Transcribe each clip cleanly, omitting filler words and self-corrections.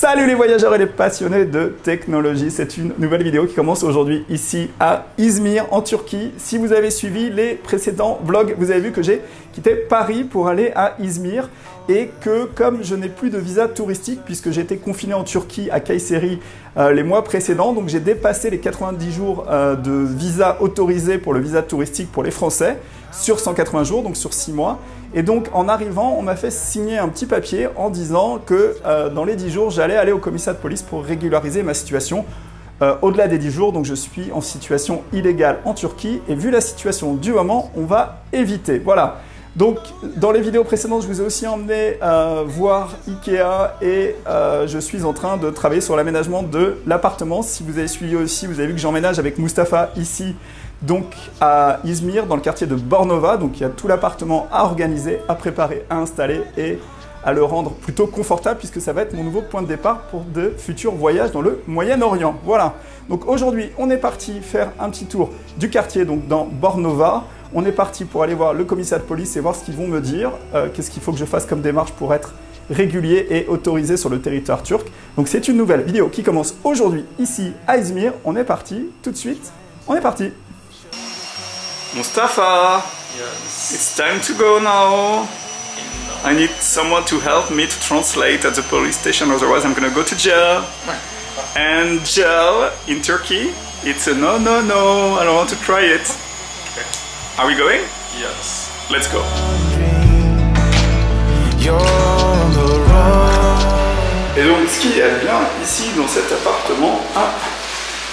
Salut les voyageurs et les passionnés de technologie, c'est une nouvelle vidéo qui commence aujourd'hui ici à İzmir en Turquie. Si vous avez suivi les précédents vlogs, vous avez vu que j'ai quitté Paris pour aller à İzmir et que comme je n'ai plus de visa touristique puisque j'ai été confiné en Turquie à Kayseri les mois précédents, donc j'ai dépassé les 90 jours de visa autorisé pour le visa touristique pour les Français sur 180 jours, donc sur 6 mois. Et donc en arrivant, on m'a fait signer un petit papier en disant que dans les 10 jours, j'allais aller au commissariat de police pour régulariser ma situation. Au-delà des 10 jours, donc je suis en situation illégale en Turquie et vu la situation du moment, on va éviter. Voilà. Donc dans les vidéos précédentes, je vous ai aussi emmené voir Ikea et je suis en train de travailler sur l'aménagement de l'appartement. Si vous avez suivi aussi, vous avez vu que j'emménage avec Mustapha ici, donc à İzmir, dans le quartier de Bornova. Donc il y a tout l'appartement à organiser, à préparer, à installer et à le rendre plutôt confortable puisque ça va être mon nouveau point de départ pour de futurs voyages dans le Moyen-Orient. Voilà. Donc aujourd'hui, on est parti faire un petit tour du quartier, donc dans Bornova. On est parti pour aller voir le commissariat de police et voir ce qu'ils vont me dire, qu'est-ce qu'il faut que je fasse comme démarche pour être régulier et autorisé sur le territoire turc. Donc c'est une nouvelle vidéo qui commence aujourd'hui ici à İzmir. On est parti tout de suite. On est parti. Mustafa, yes. It's time to go now. I need someone to help me to translate at the police station, otherwise I'm gonna go to jail. And jail in Turkey, it's a no, no, no, I don't want to try it. Okay. Are we going? Yes. Let's go. Et donc ce qui est bien ici dans cet appartement à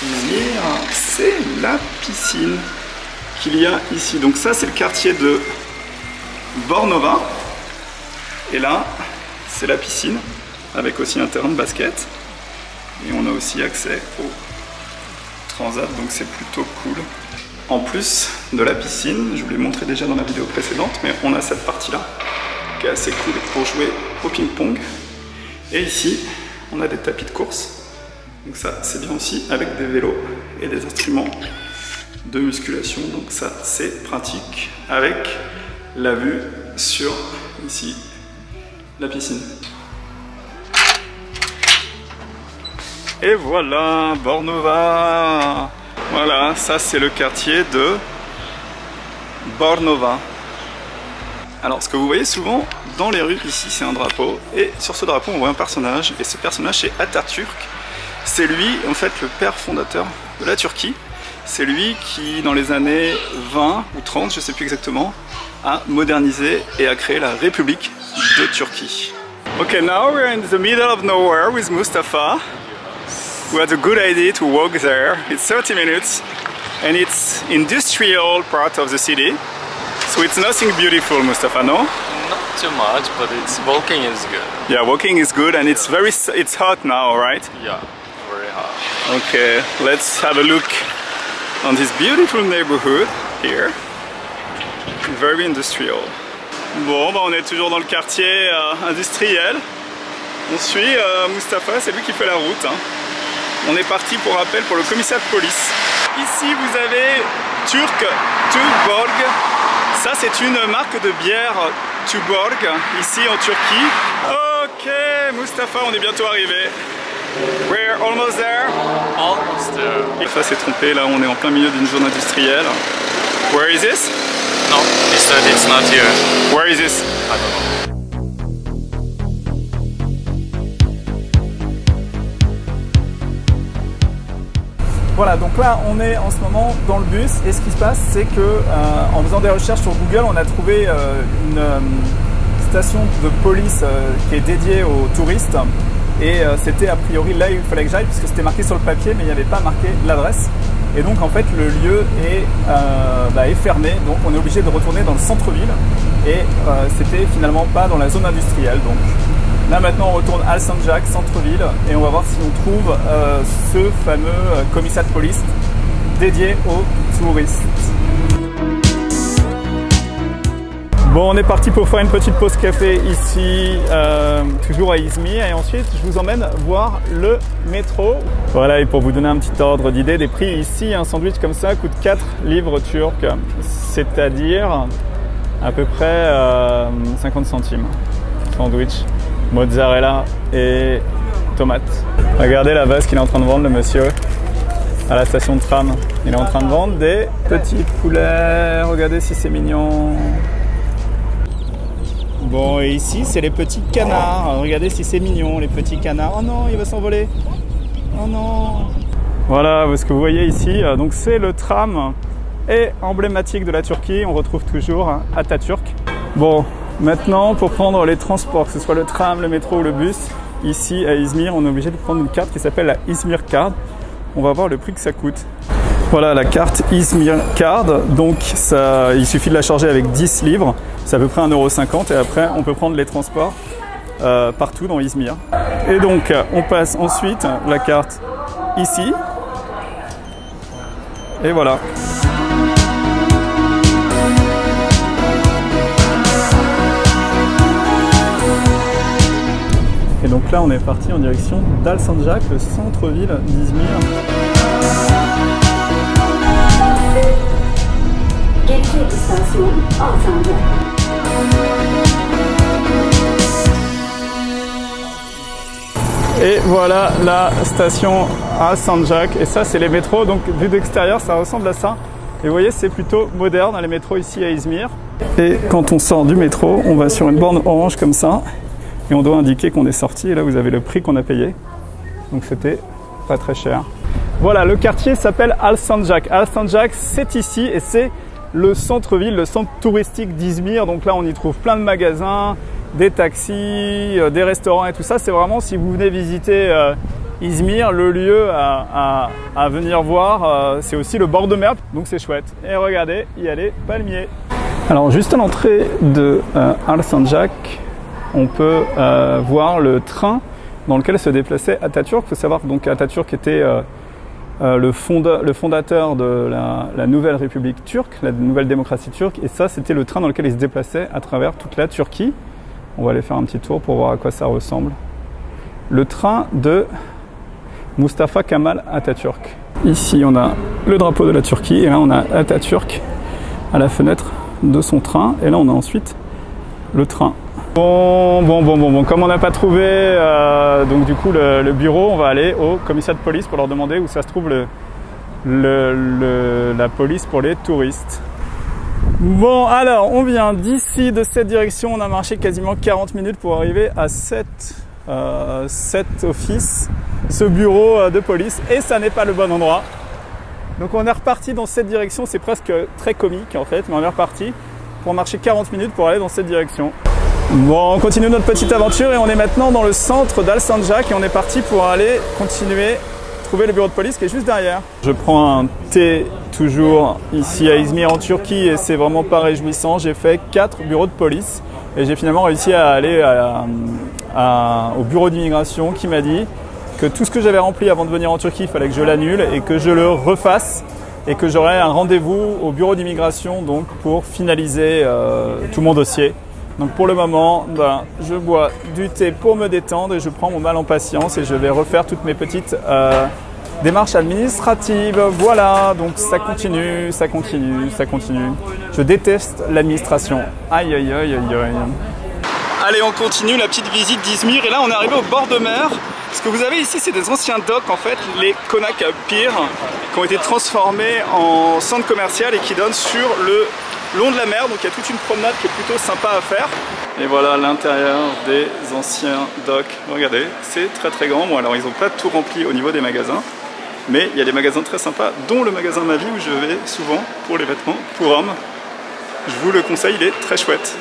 İzmir, c'est la piscine qu'il y a ici. Donc ça c'est le quartier de Bornova et là c'est la piscine avec aussi un terrain de basket et on a aussi accès au transat, donc c'est plutôt cool. En plus de la piscine, je vous l'ai montré déjà dans la vidéo précédente, mais on a cette partie là qui est assez cool pour jouer au ping-pong et ici on a des tapis de course, donc ça c'est bien aussi avec des vélos et des instruments de musculation, donc ça c'est pratique avec la vue sur ici la piscine. Et voilà Bornova. Voilà, ça c'est le quartier de Bornova. Alors ce que vous voyez souvent dans les rues ici, c'est un drapeau et sur ce drapeau on voit un personnage et ce personnage c'est Atatürk. C'est lui en fait le père fondateur de la Turquie. C'est lui qui, dans les années 20 ou 30, je ne sais plus exactement, a modernisé et a créé la République de Turquie. Okay, now we're in the middle of nowhere with Mustafa. We had a good idea to walk there. It's 30 minutes and it's industrial part of the city. So it's nothing beautiful, Mustafa, no? Not too much, but walking is good. Yeah, walking is good and it's hot now, right? Yeah, very hot. Okay, let's have a look on this beautiful neighborhood here, very industrial. Bon, bah on est toujours dans le quartier industriel. On suit Mustafa, c'est lui qui fait la route. Hein. On est parti pour rappel pour le commissariat de police. Ici vous avez Tuborg. Ça c'est une marque de bière Tuborg, ici en Turquie. Ok, Mustafa, on est bientôt arrivé. We're almost there. Almost there. Ça s'est trompé, là on est en plein milieu d'une zone industrielle. Where is this? No, he said it's not here. Where is this? I don't know. Voilà, donc là on est en ce moment dans le bus et ce qui se passe c'est que en faisant des recherches sur Google on a trouvé une station de police qui est dédiée aux touristes. Et c'était a priori là où il fallait que j'aille puisque c'était marqué sur le papier mais il n'y avait pas marqué l'adresse. Et donc en fait le lieu est fermé, donc on est obligé de retourner dans le centre-ville et c'était finalement pas dans la zone industrielle. Donc là maintenant on retourne à Alsancak, centre-ville, et on va voir si on trouve ce fameux commissariat de police dédié aux touristes. Bon, on est parti pour faire une petite pause café ici, toujours à İzmir, et ensuite je vous emmène voir le métro. Voilà, et pour vous donner un petit ordre d'idée des prix, ici un sandwich comme ça coûte 4 livres turques, c'est-à-dire à peu près 50 centimes. Sandwich, mozzarella et tomates. Regardez la vase qu'il est en train de vendre, le monsieur, à la station de tram. Il est en train de vendre des petits poulets. Regardez si c'est mignon. Bon, et ici, c'est les petits canards. Regardez si c'est mignon, les petits canards. Oh non, il va s'envoler. Oh non. Voilà, ce que vous voyez ici, donc c'est le tram et emblématique de la Turquie. On retrouve toujours Atatürk. Bon, maintenant, pour prendre les transports, que ce soit le tram, le métro ou le bus, ici à Izmir, on est obligé de prendre une carte qui s'appelle la Izmir Card. On va voir le prix que ça coûte. Voilà la carte Izmir Card. Donc il suffit de la charger avec 10 livres. C'est à peu près 1,50 € et après on peut prendre les transports partout dans Izmir. Et donc on passe ensuite la carte ici. Et voilà. Et donc là, on est parti en direction d'Alsancak, le centre-ville d'Izmir. Et voilà la station Alsancak. Et ça, c'est les métros. Donc, vu d'extérieur, ça ressemble à ça. Et vous voyez, c'est plutôt moderne, les métros ici à Izmir. Et quand on sort du métro, on va sur une borne orange comme ça. Et on doit indiquer qu'on est sorti. Et là, vous avez le prix qu'on a payé. Donc, c'était pas très cher. Voilà, le quartier s'appelle Alsancak. Alsancak, c'est ici et c'est le centre-ville, le centre touristique d'Izmir. Donc là, on y trouve plein de magasins, des taxis, des restaurants et tout ça. C'est vraiment, si vous venez visiter Izmir, le lieu à venir voir. C'est aussi le bord de mer, donc c'est chouette. Et regardez, il y a les palmiers. Alors, juste à l'entrée de Alsancak, on peut voir le train dans lequel se déplaçait Atatürk. Il faut savoir que donc Atatürk était le fondateur de la nouvelle République turque, la nouvelle démocratie turque. Et ça, c'était le train dans lequel il se déplaçait à travers toute la Turquie. On va aller faire un petit tour pour voir à quoi ça ressemble. Le train de Mustafa Kemal Atatürk. Ici, on a le drapeau de la Turquie. Et là, on a Atatürk à la fenêtre de son train. Et là, on a ensuite le train. Bon, comme on n'a pas trouvé donc du coup le bureau, on va aller au commissariat de police pour leur demander où ça se trouve la police pour les touristes. Bon, alors on vient d'ici, de cette direction, on a marché quasiment 40 minutes pour arriver à cet office, ce bureau de police, et ça n'est pas le bon endroit. Donc on est reparti dans cette direction, c'est presque très comique en fait, mais on est reparti pour marcher 40 minutes pour aller dans cette direction. Bon, on continue notre petite aventure et on est maintenant dans le centre d'Alsancak et on est parti pour aller continuer, trouver le bureau de police qui est juste derrière. Je prends un thé toujours ici à Izmir en Turquie et c'est vraiment pas réjouissant. J'ai fait 4 bureaux de police et j'ai finalement réussi à aller au bureau d'immigration qui m'a dit que tout ce que j'avais rempli avant de venir en Turquie, il fallait que je l'annule et que je le refasse et que j'aurai un rendez-vous au bureau d'immigration donc pour finaliser tout mon dossier. Donc pour le moment, je bois du thé pour me détendre et je prends mon mal en patience et je vais refaire toutes mes petites démarches administratives. Voilà, donc ça continue. Je déteste l'administration. Aïe. Allez, on continue la petite visite d'Izmir et là on est arrivé au bord de mer. Ce que vous avez ici, c'est des anciens docks en fait, les Konak Pier, qui ont été transformés en centre commercial et qui donnent sur le long de la mer, donc il y a toute une promenade qui est plutôt sympa à faire. Et voilà l'intérieur des anciens docks. Regardez, c'est très grand. Bon, alors ils n'ont pas tout rempli au niveau des magasins, mais il y a des magasins très sympas, dont le magasin Ma Vie où je vais souvent pour les vêtements pour hommes. Je vous le conseille, il est très chouette.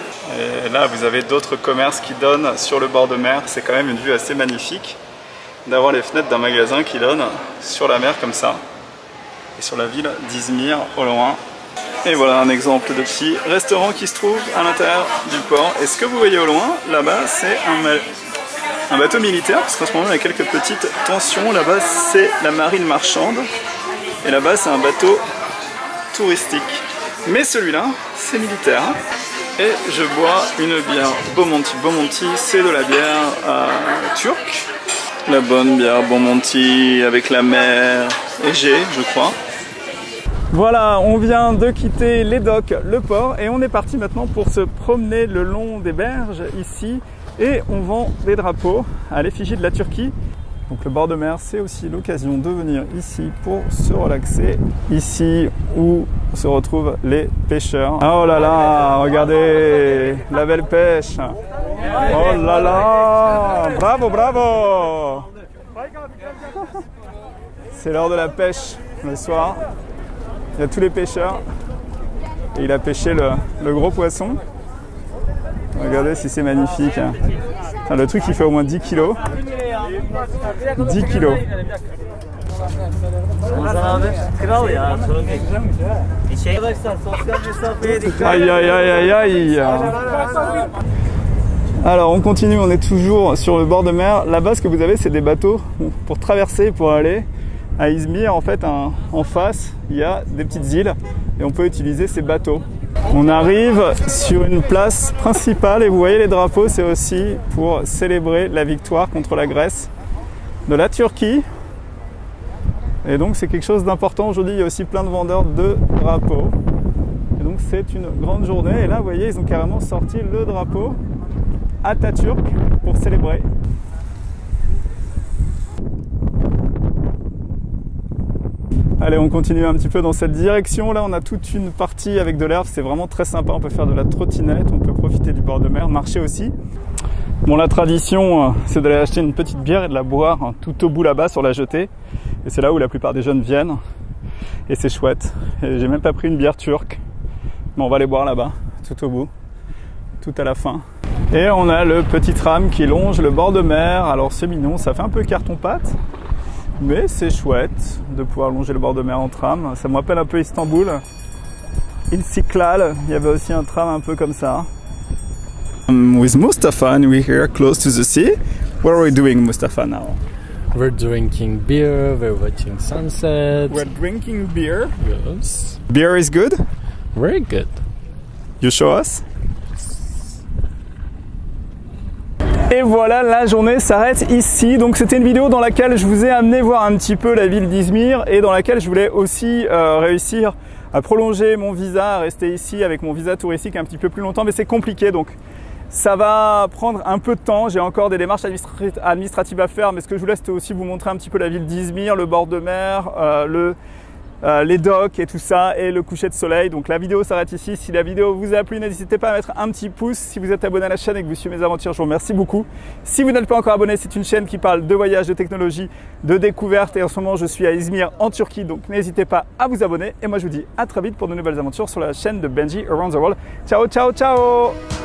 Et là, vous avez d'autres commerces qui donnent sur le bord de mer. C'est quand même une vue assez magnifique d'avoir les fenêtres d'un magasin qui donne sur la mer comme ça et sur la ville d'Izmir au loin. Et voilà un exemple de petit restaurant qui se trouve à l'intérieur du port. Et ce que vous voyez au loin, là-bas, c'est un bateau militaire, parce qu'en ce moment, il y a quelques petites tensions. Là-bas, c'est la marine marchande. Et là-bas, c'est un bateau touristique. Mais celui-là, c'est militaire. Et je bois une bière Bomonti. Bomonti, c'est de la bière turque. La bonne bière Bomonti avec la mer Égée, je crois. Voilà, on vient de quitter les docks, le port, et on est parti maintenant pour se promener le long des berges ici. Et on vend des drapeaux à l'effigie de la Turquie. Donc le bord de mer, c'est aussi l'occasion de venir ici pour se relaxer. Ici où se retrouvent les pêcheurs. Oh là là, regardez la belle pêche. Oh là là, bravo, bravo. C'est l'heure de la pêche le soir. Il y a tous les pêcheurs. Et il a pêché le gros poisson. Regardez si c'est magnifique. Enfin, le truc il fait au moins 10 kilos. 10 kilos. Aïe aïe aïe aïe aïe. Alors on continue, on est toujours sur le bord de mer. Là-bas ce que vous avez c'est des bateaux pour traverser, pour aller à Izmir. En fait en face il y a des petites îles et on peut utiliser ces bateaux. On arrive sur une place principale et vous voyez les drapeaux, c'est aussi pour célébrer la victoire contre la Grèce de la Turquie. Et donc c'est quelque chose d'important. Aujourd'hui il y a aussi plein de vendeurs de drapeaux. Et donc c'est une grande journée. Et là vous voyez ils ont carrément sorti le drapeau Atatürk pour célébrer. Allez, on continue un petit peu dans cette direction. Là, on a toute une partie avec de l'herbe. C'est vraiment très sympa. On peut faire de la trottinette, on peut profiter du bord de mer, marcher aussi. Bon, la tradition, c'est d'aller acheter une petite bière et de la boire tout au bout là-bas sur la jetée. Et c'est là où la plupart des jeunes viennent. Et c'est chouette. Et j'ai même pas pris une bière turque. Mais on va aller boire là-bas, tout au bout, tout à la fin. Et on a le petit tram qui longe le bord de mer. Alors c'est mignon, ça fait un peu carton-pâte. Mais c'est chouette de pouvoir longer le bord de mer en tram. Ça me rappelle un peu Istanbul. Istiklal, il y avait aussi un tram un peu comme ça. With Mustafa and we're here close to the sea. What are we doing, Mustafa, now? We're drinking beer, we're watching sunset. We're drinking beer. Yes. Beer is good? Very good. You show us? Et voilà, la journée s'arrête ici. Donc c'était une vidéo dans laquelle je vous ai amené voir un petit peu la ville d'Izmir et dans laquelle je voulais aussi réussir à prolonger mon visa, à rester ici avec mon visa touristique un petit peu plus longtemps, mais c'est compliqué donc ça va prendre un peu de temps. J'ai encore des démarches administratives à faire, mais ce que je voulais c'était aussi vous montrer un petit peu la ville d'Izmir, le bord de mer, les docks et tout ça et le coucher de soleil. Donc la vidéo s'arrête ici. Si la vidéo vous a plu, n'hésitez pas à mettre un petit pouce. Si vous êtes abonné à la chaîne et que vous suivez mes aventures, je vous remercie beaucoup. Si vous n'êtes pas encore abonné, c'est une chaîne qui parle de voyage, de technologie, de découverte et en ce moment je suis à Izmir en Turquie, donc n'hésitez pas à vous abonner et moi je vous dis à très vite pour de nouvelles aventures sur la chaîne de Benji Around the World. Ciao ciao ciao.